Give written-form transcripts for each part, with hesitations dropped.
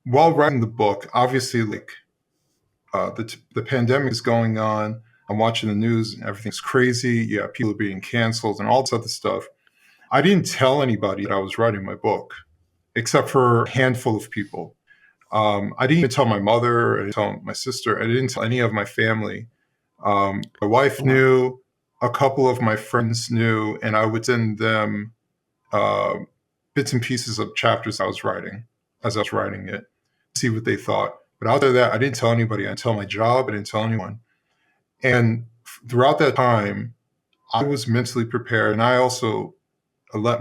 while writing the book, obviously, like the pandemic is going on. I'm watching the news and everything's crazy. Yeah, people are being canceled and all this other stuff. I didn't tell anybody that I was writing my book, except for a handful of people. I didn't even tell my mother. I didn't tell my sister. I didn't tell any of my family. My wife Oh, wow. knew. A couple of my friends knew, and I would send them uh, bits and pieces of chapters I was writing as I was writing it, see what they thought. But outside of that, I didn't tell anybody. I didn't tell my job. I didn't tell anyone. And throughout that time, I was mentally prepared. And I also let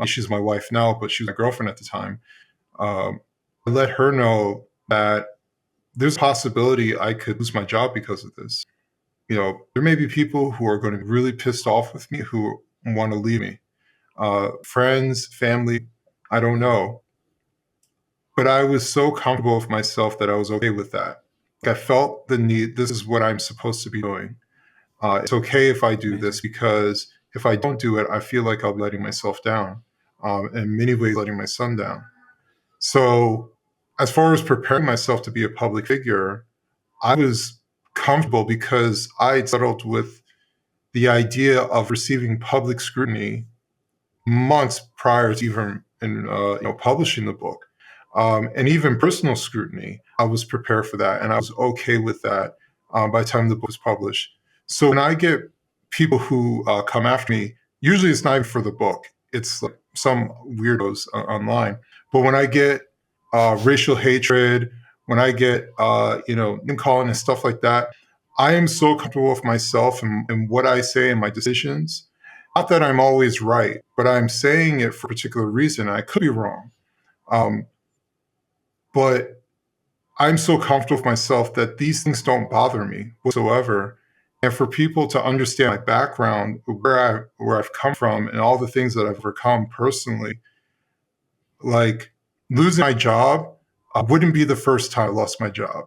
she's my wife now, but she was my girlfriend at the time. I let her know that there's a possibility I could lose my job because of this. There may be people who are going to be really pissed off with me who want to leave me. Friends, family, I don't know. But I was so comfortable with myself that I was okay with that. Like I felt the need, this is what I'm supposed to be doing. It's okay if I do this Amazing. because if I don't do it, I feel like I'll be letting myself down. In many ways, letting my son down. So, as far as preparing myself to be a public figure, I was comfortable because I settled with the idea of receiving public scrutiny months prior to even publishing the book, and even personal scrutiny. I was prepared for that, and I was okay with that by the time the book was published. So when I get people who come after me, usually it's not even for the book; it's like some weirdos online. But when I get racial hatred, when I get name calling and stuff like that, I am so comfortable with myself and what I say and my decisions. Not that I'm always right, but I'm saying it for a particular reason. I could be wrong. Um, but I'm so comfortable with myself that these things don't bother me whatsoever. And for people to understand my background, where I've come from, and all the things that I've overcome personally, like losing my job wouldn't be the first time I lost my job,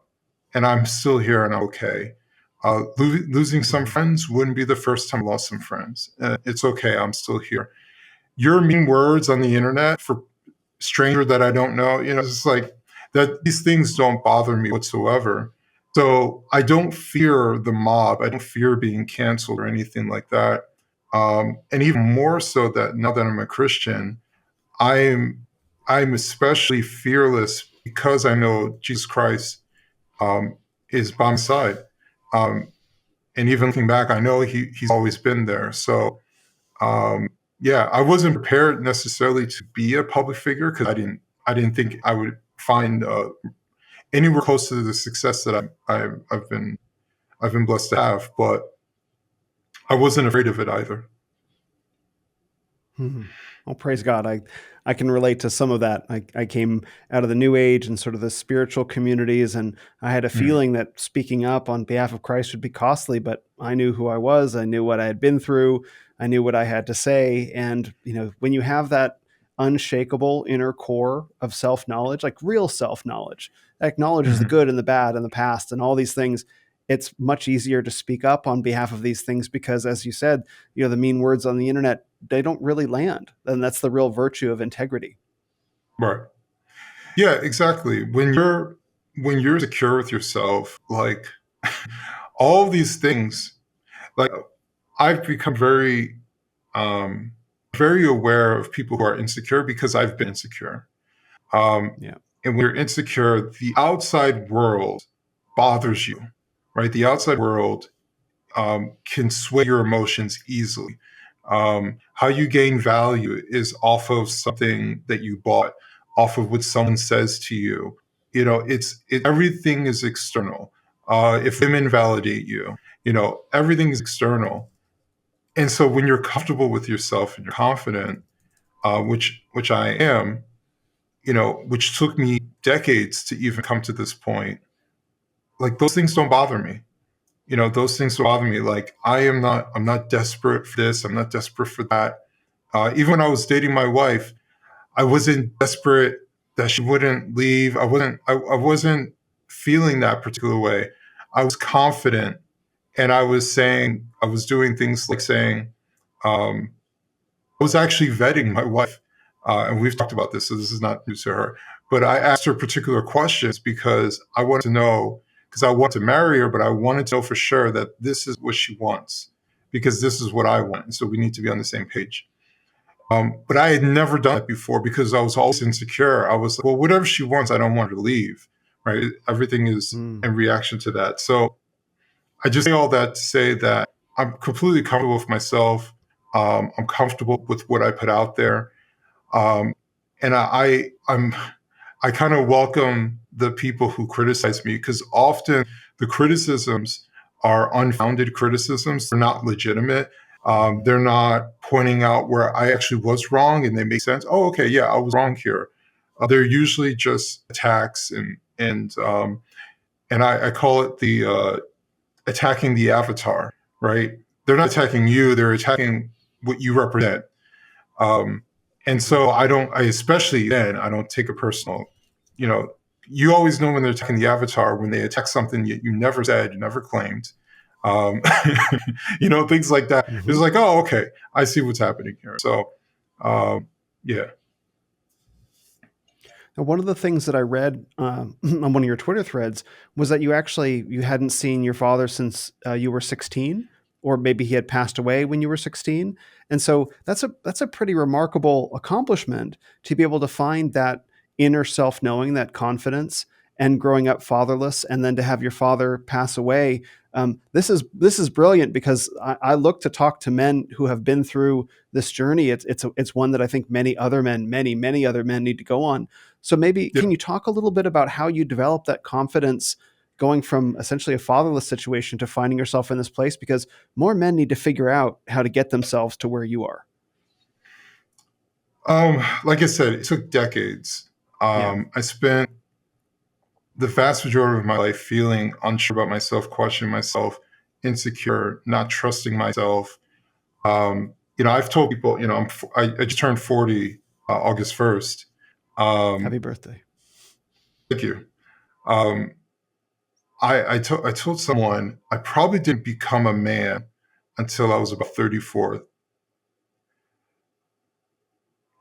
and I'm still here and I'm okay. Losing some Mhm. friends wouldn't be the first time I lost some friends. It's okay. I'm still here. Your mean words on the internet for stranger that I don't know, it's like that. These things don't bother me whatsoever. So I don't fear the mob. I don't fear being canceled or anything like that. And even more so that now that I'm a Christian, I'm I'm especially fearless because I know Jesus Christ um, is by my side. Um, and even looking back, I know he's always been there. So um, yeah, I wasn't prepared necessarily to be a public figure because I didn't think I would find anywhere close to the success that I've been blessed to have. But I wasn't afraid of it either. Mhm. Well, praise God. I can relate to some of that. I came out of the New Age and sort of the spiritual communities, and I had a Mm, feeling that speaking up on behalf of Christ would be costly, but I knew who I was. I knew what I had been through. I knew what I had to say. And, when you have that unshakable inner core of self knowledge, like real self knowledge, that acknowledges the mhm. good and the bad and the past and all these things, it's much easier to speak up on behalf of these things because, as you said, the mean words on the internet, they don't really land. And that's the real virtue of integrity. Right. Yeah, exactly. When you're secure with yourself, like all these things, like I've become um, very aware of people who are insecure because I've been insecure. Um, Yeah. and when you're insecure, the outside world bothers you, right? The outside world can sway your emotions easily. How you gain value is off of something that you bought, off of what someone says to you. Everything is external. If women validate you, everything is external. And so when you're comfortable with yourself and you're confident, which I am, which took me decades to even come to this point, like those things don't bother me. Those things don't bother me. Like I'm not desperate for this. I'm not desperate for that. Even when I was dating my wife, I wasn't desperate that she wouldn't leave. I wasn't feeling that particular way. I was confident, and I was doing things like saying, I was actually vetting my wife, and we've talked about this, so this is not news to her. But I asked her particular questions because I wanted to know, because I wanted to marry her, but I wanted to know for sure that this is what she wants, because this is what I want. And so we need to be on the same page. But I had never done it before because I was always insecure. I was like, well, whatever she wants, I don't want her to leave, right? Everything is Mm. in reaction to that. So I just say all that to say that I'm completely comfortable with myself. I'm comfortable with what I put out there. Um, and I kind of welcome the people who criticize me because often the criticisms are unfounded criticisms. They're not legitimate. They're not pointing out where I actually was wrong and they make sense. Oh, okay, yeah, I was wrong here. They're usually just attacks and I call it the attacking the avatar, right? They're not attacking you; they're attacking what you represent. Um, and so I especially then, I don't take it personal. You know, you always know when they're attacking the avatar, when they attack something you never said, you never claimed. Um, things like that. It's Hmm. like, oh, okay, I see what's happening here. So, yeah. Now, one of the things that I read on one of your Twitter threads was that you hadn't seen your father since you were 16, or maybe he had passed away when you were 16. And so that's a pretty remarkable accomplishment to be able to find that inner self knowing, that confidence, and growing up fatherless, and then to have your father pass away. This is brilliant because I look to talk to men who have been through this journey. It's one that I think many other men need to go on. So maybe Yeah. can you talk a little bit about how you develop that confidence going from essentially a fatherless situation to finding yourself in this place? Because more men need to figure out how to get themselves to where you are. Like I said, it took decades. Yeah. I spent the vast majority of my life feeling unsure about myself, questioning myself, insecure, not trusting myself. I've told people, I just turned 40 August 1st. Happy Um, birthday. thank you. Um, I told someone I probably didn't become a man until I was about 34,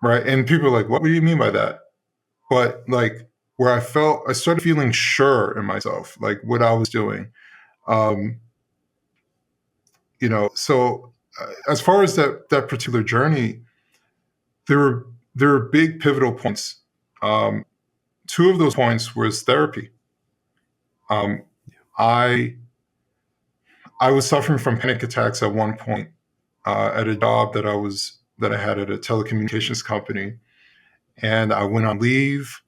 right? And people are like, what do you mean by that? But like where I started feeling sure in myself, like what I was doing. Um, so as far as that particular journey, there were there were big pivotal points. Um, Two of those points was therapy. Um, I I was suffering from panic attacks at one point at a job that I had at a telecommunications company, and I went on leave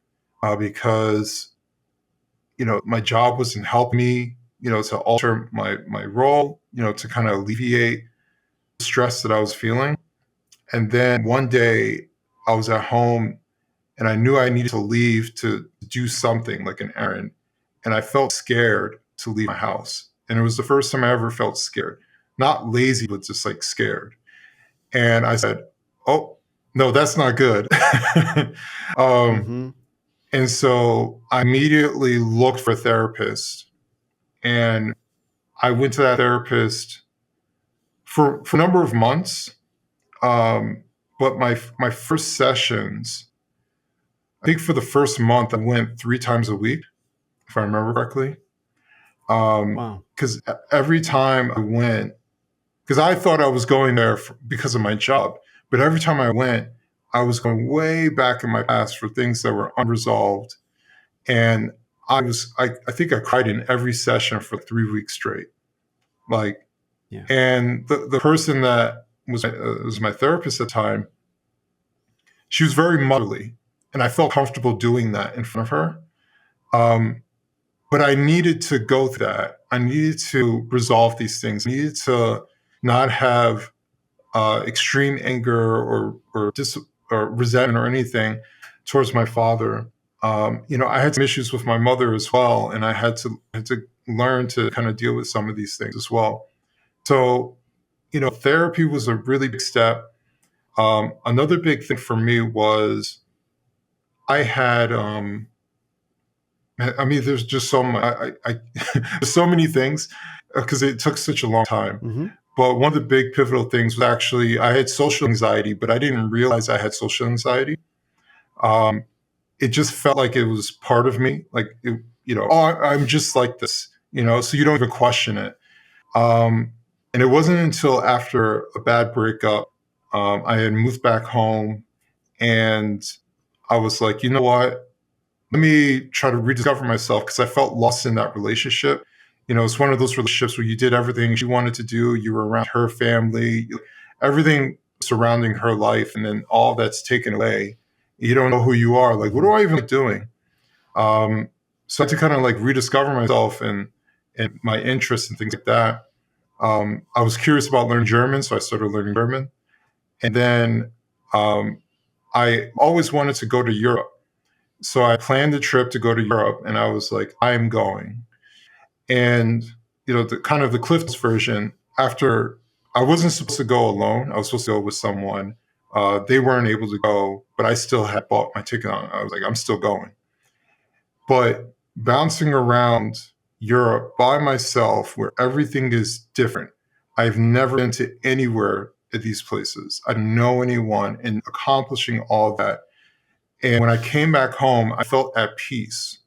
because my job wasn't helping me. To alter my role. To kind of alleviate the stress that I was feeling. And then one day I was at home and I knew I needed to leave to do something like an errand. And I felt scared to leave my house. And it was the first time I ever felt scared. Not lazy, but just like scared. And I said, oh, no, that's not good. um, Mm-hmm. and so I immediately looked for a therapist. And I went to that therapist for a number of months. But my first sessions, I think for the first month, I went 3 times a week, if I remember correctly. Wow. Because every time I went, because I thought I was going there because of my job, but every time I went, I was going way back in my past for things that were unresolved. And I think I cried in every session for 3 weeks straight. Like, Yeah. and the person that was my therapist at the time, she was very motherly, and I felt comfortable doing that in front of her. Um, but I needed to go through that. I needed to resolve these things. I needed to not have extreme anger or resentment or anything towards my father. I had some issues with my mother as well, and I had to learn to kind of deal with some of these things as well. So, therapy was a really big step. Another big thing for me was I had I mean, there's just so much. There's so many things because it took such a long time. Mm-hmm. But one of the big pivotal things was actually I had social anxiety, but I didn't realize I had social anxiety. Um, it just felt like it was part of me. Like, oh, I'm just like this, so you don't even question it. And it wasn't until after a bad breakup, I had moved back home, and I was like, you know what? Let me try to rediscover myself, because I felt lost in that relationship. It's one of those relationships where you did everything she wanted to do. You were around her family, everything surrounding her life, and then all that's taken away. You don't know who you are. Like, what do I even like doing? So I had to kind of like rediscover myself and my interests and things like that. I was curious about learning German, so I started learning German. And then um, I always wanted to go to Europe. So I planned a trip to go to Europe, and I was like, I am going. And, the kind of the Cliff Notes version, after I wasn't supposed to go alone, I was supposed to go with someone. They weren't able to go, but I still had bought my ticket on. I was like, I'm still going. But bouncing around Europe by myself, where everything is different, I've never been to anywhere at these places. I don't know anyone, and accomplishing all that. And when I came back home, I felt at peace,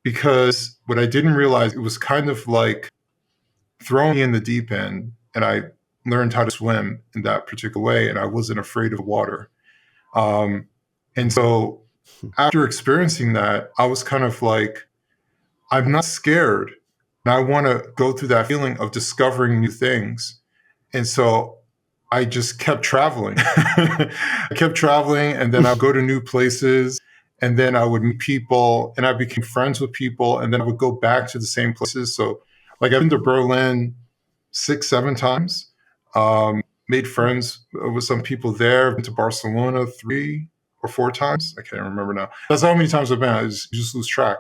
because what I didn't realize, it was kind of like throwing me in the deep end, and I learned how to swim in that particular way, and I wasn't afraid of water. Um, and so after experiencing that, I was kind of like, I'm not scared. And I want to go through that feeling of discovering new things. And so I just kept traveling. I kept traveling, and then I'd go to new places, and then I would meet people, and I became friends with people, and then I would go back to the same places. So, like, I've been to Berlin 6, 7 times. Made friends with some people there. Been to Barcelona 3 or 4 times. I can't remember now. That's how many times I've been. You just lose track.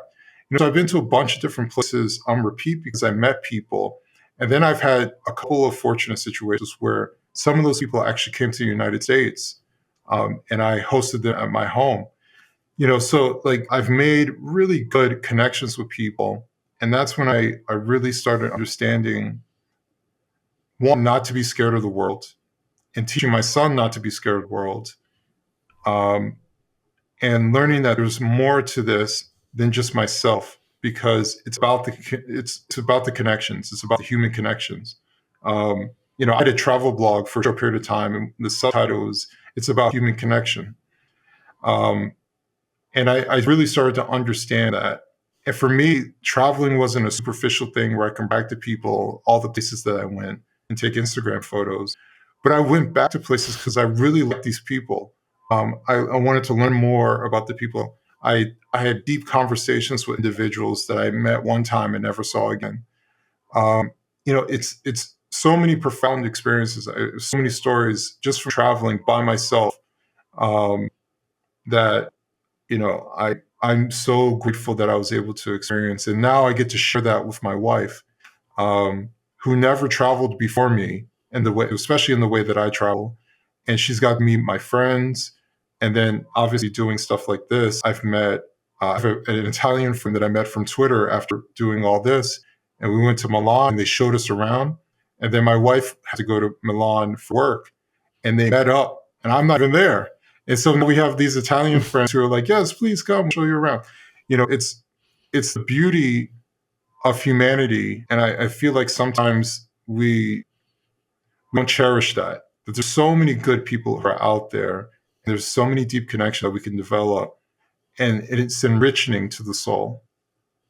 So I've been to a bunch of different places on repeat because I met people. And then I've had a couple of fortunate situations where some of those people actually came to the United States, and I hosted them at my home. So like, I've made really good connections with people. And that's when I really started understanding, one, not to be scared of the world, and teaching my son not to be scared of the world, um, and learning that there's more to this than just myself, because it's about the connections. It's about the human connections. I did a travel blog for a short period of time, and the subtitle was, "It's about human connection." Um, and I really started to understand that. And for me, traveling wasn't a superficial thing where I come back to people, all the places that I went, and take Instagram photos. But I went back to places because I really liked these people. I wanted to learn more about the people. I had deep conversations with individuals that I met one time and never saw again. It's so many profound experiences, so many stories just from traveling by myself, um, that I'm so grateful that I was able to experience, and now I get to share that with my wife, who never traveled before me in the way, especially in the way that I travel. And she's got to meet my friends, and then obviously doing stuff like this, I have an Italian friend that I met from Twitter after doing all this, and we went to Milan and they showed us around, and then my wife had to go to Milan for work, and they met up, and I'm not even there. And so now we have these Italian friends who are like, yes, please come, show you around. It's the beauty of humanity. And I feel like sometimes we don't cherish that. That there's so many good people who are out there. And there's so many deep connections that we can develop. And it's enriching to the soul.